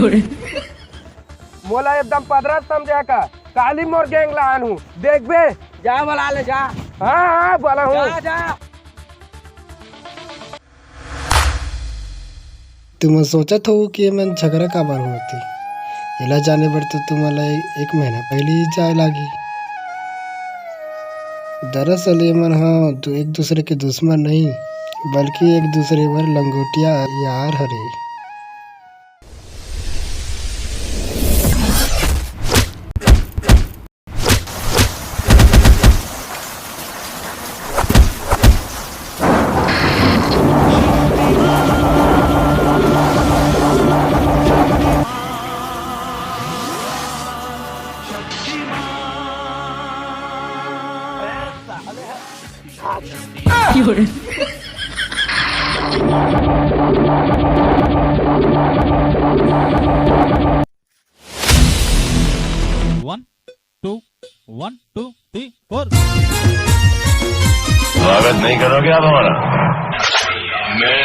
मोला एकदम पदरा समझा का काली मोर गैंग लान हूँ देख बे जा बोला ले जा। हाँ बोला हूँ जा जा। तुम सोचत हो कि मन झगड़ा का बार होती इला जाने पर तो तुम्हाला एक महीना पहले ही जाए लागी। दरअसल ये मन हाँ तो एक दूसरे के दुश्मन नहीं बल्कि एक दूसरे पर लंगोटिया यार हरे। One, two, 1, 2, 3, 4। स्वागत नहीं करोगे आप हमारा? मैं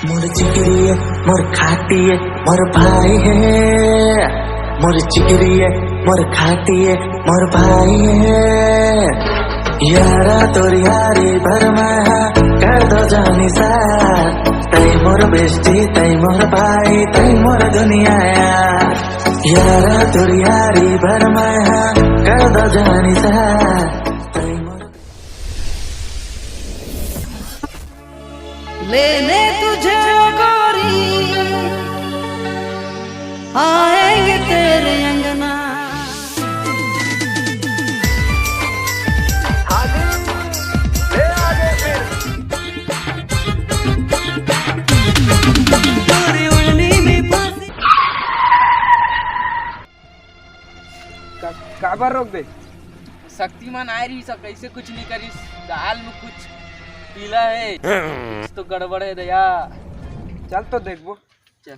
मोर चिकरी है मोर खाती है मोर भाई है। मोर चिकरी है मोर खाती है मोर भाई है। यारा तोर यारी भर कर दो जानी सा तई मोर बेस्टी तई मोर भाई तई मोर दुनिया। यारा तोर यारी भर कर दो जानी सा तई मोर। लेने तुझे गोरी आएंगे तेरे अंगना। काबर रोक दे शक्तिमान आ रही सब कैसे कुछ नहीं करीस दाल में कुछ पीला है कुछ तो गड़बड़ है दया। चल तो देखबो चल।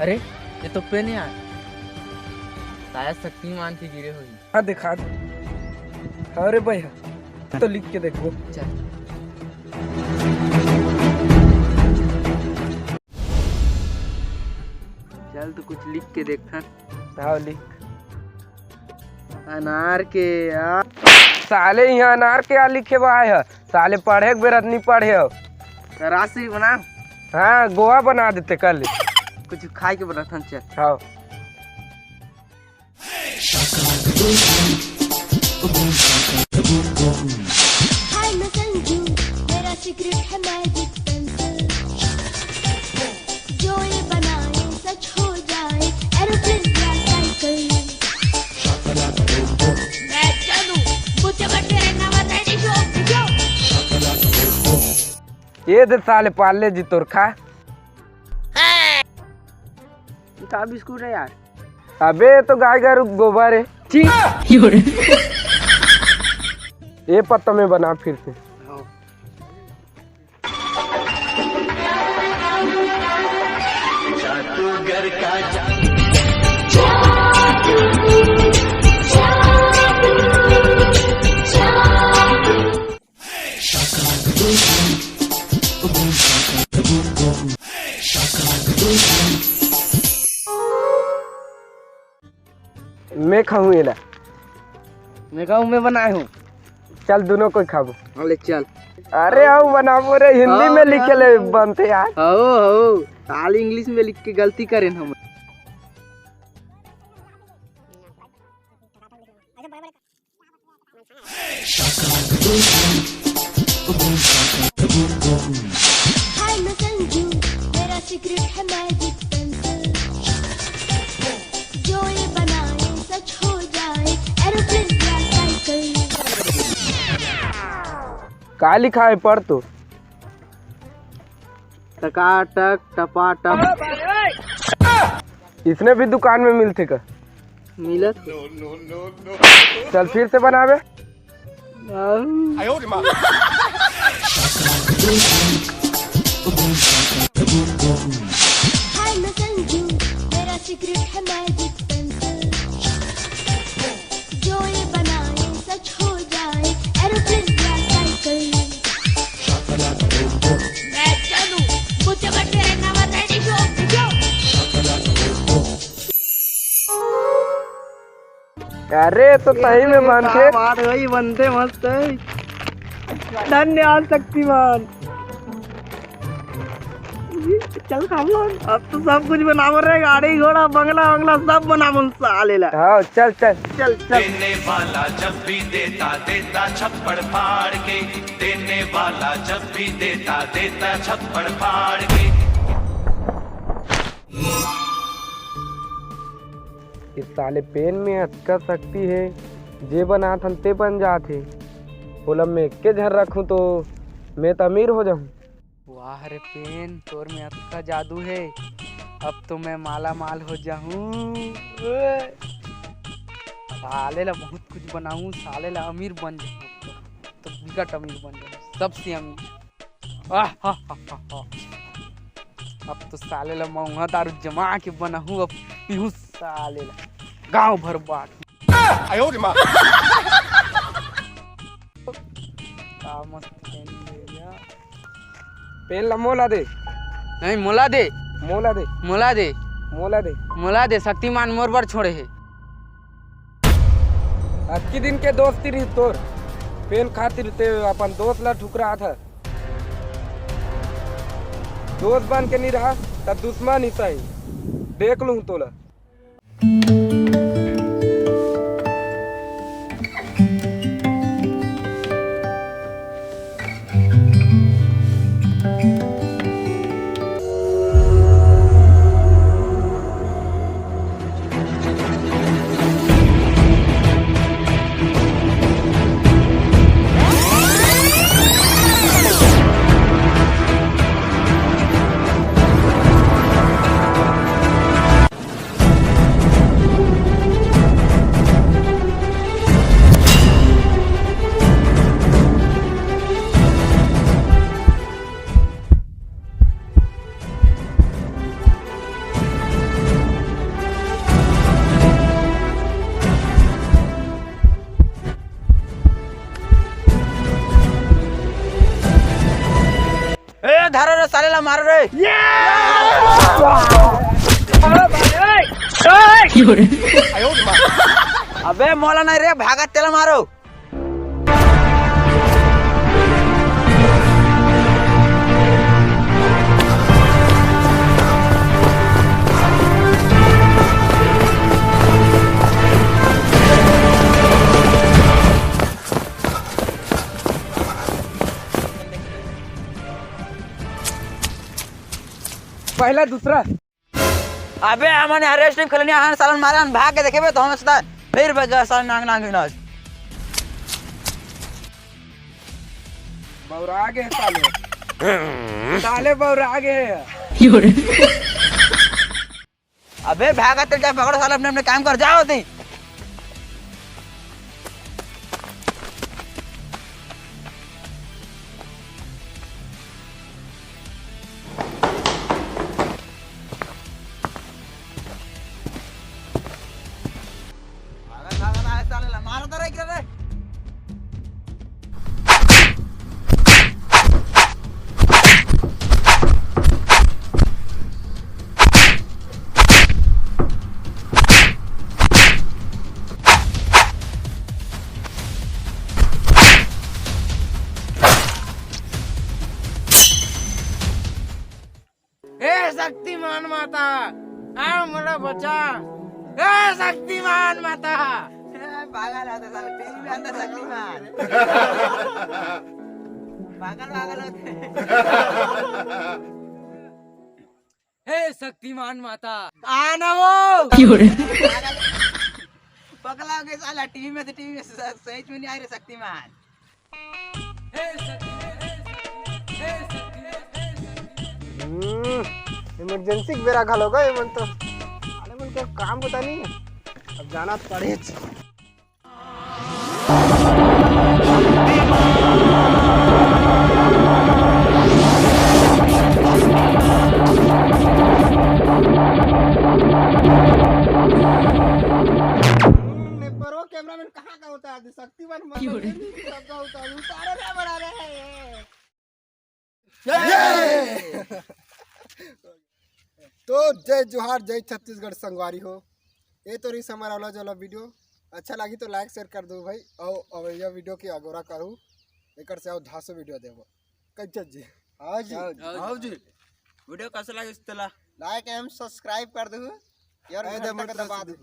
अरे ये तो पे नहीं आया शायद शक्तिमान की गिरे हुई। हाँ दिखा दे। अरे भैया तो लिख के देखो चल। चल तो कुछ लिख के देखा। हाँ लिख। अनार के आ साले यहाँ अनार के आ लिखे हुआ है साले पढ़े के बेरत नहीं पढ़े हो। राशि बना। हाँ गोवा बना देते कल कुछ खाए के बना था। चल। हाँ हाय मैं संजू मेरा सीक्रेट है मैजिक पेंसिल जो ये बनाए सच हो जाए एरोप्लेन या साइकिल। मैं चलूं मुझे बटे रहना बताइए जो ये दे साले पाले जी तोर खा का बिस्कुट है यार। अबे ये तो गाय का गोबर है। ये पत्ता में बना फिर से। मैं खाऊं ये ला। मैं कहूँ मैं बनाए हूँ। चल दोनों को खाबो। अरे चल। अरे आओ बनाबो रे, हिंदी में लिखे ले बनते यार। हो हाल इंग्लिश में लिख के गलती करें हम। हाय मैं संजू, मेरा सीक्रेट है मैजिक पेंसिल। जो ये बनाए सच हो जाए, एरोप्लेन या साइकिल। का लिखा है पढ़ तो। टकाटक टपाटप इसने भी दुकान में मिलते का। मिलत। चल फिर से बनावे। हाय मैं संजू, मेरा सीक्रेट है मैजिक पेंसिल। जो ये बनाए सच हो जाए, एरोप्लेन या साइकिल। मैं चलूं, मुझे बैठे रहना मत है अरे तो सही में बनते। बात वही बनते मस्त है। धन्यवाद शक्तिमान। चल खाबो। अब तो सब कुछ बनावो रे, गाड़ी घोड़ा बंगला बंगला सब बनावो साले ला। हाँ चल चल चल चल। देने वाला जब भी देता देता छप्पड़ फाड़ के, देने वाला जब भी देता देता छप्पड़ फाड़ के। इस साले पेन में अटका सकती है, जे बना ते बन जाते। बोला मैं के झर रखूं तो मैं तो अमीर हो जाऊं। वाह रे पेन, तोर में अतका जादू है। अब तो मैं माला माल हो जाऊं। साले ला बहुत कुछ बनाऊं, साले ला अमीर बन जाऊं। तो विकट अमीर बन जाऊं, सबसे अमीर। अब तो साले ला मऊहा दारू जमा के बनाऊं। अब पीहू साले ला गाँव भर बात। पेन ला मोला दे। नहीं मोला दे, मोला दे, मोला दे, मोला दे। मोला दे। शक्तिमान मोर बर छोड़े है। आज की दिन के दोस्ती रही तोर। पेन खातिर ते अपन दोस्त ला ठुकरा था। दोस्त बन के नहीं रहा तब दुश्मन ही सही। देख लूं तोला। धारो रे साले ला मारो रे। अबे मौला नहीं रे, भागा तेल मारो। पहला दूसरा। अबे हमने अरेस्ट नहीं खलनी हां सालन मारे हम भाग के देखेबे तो हम सदा फिर बजा सालन नांग नांग विनाश। बौरा आगे साले। साले बौरा आगे। अबे भागा तो जा, पकड़ो साला, अपने अपने काम कर जाओ तुम। मारो तो रे, रे। शक्तिमान माता, आओ मला बचा। शक्तिमान माता, पागल होते साले, टीवी में अंदर शक्तिमान। पागल होते। हे शक्तिमान माता, आना वो। पगला हो गया साला, टीवी में सही में नहीं आ रहे शक्तिमान। इमरजेंसी बेरा घालो गए मन तो अरे मन के काम पता नहीं अब जाना पड़े। कैमरामैन कहाँ का होता है? शक्तिमान का होता है, उतारो क्या बना रहे हैं? तो जय जोहार, जय छत्तीसगढ़ संगवारी हो। ये तो रही हमारा वाला जो वीडियो अच्छा लगी तो लाइक शेयर कर दो भाई। और यह वीडियो की अगोरा करूँ एक से आओ 10 वीडियो देव कैसे जी। हाँ जी, हाँ जी। वीडियो कैसा लगे लाइक एंड सब्सक्राइब कर दो यार, दबा दो।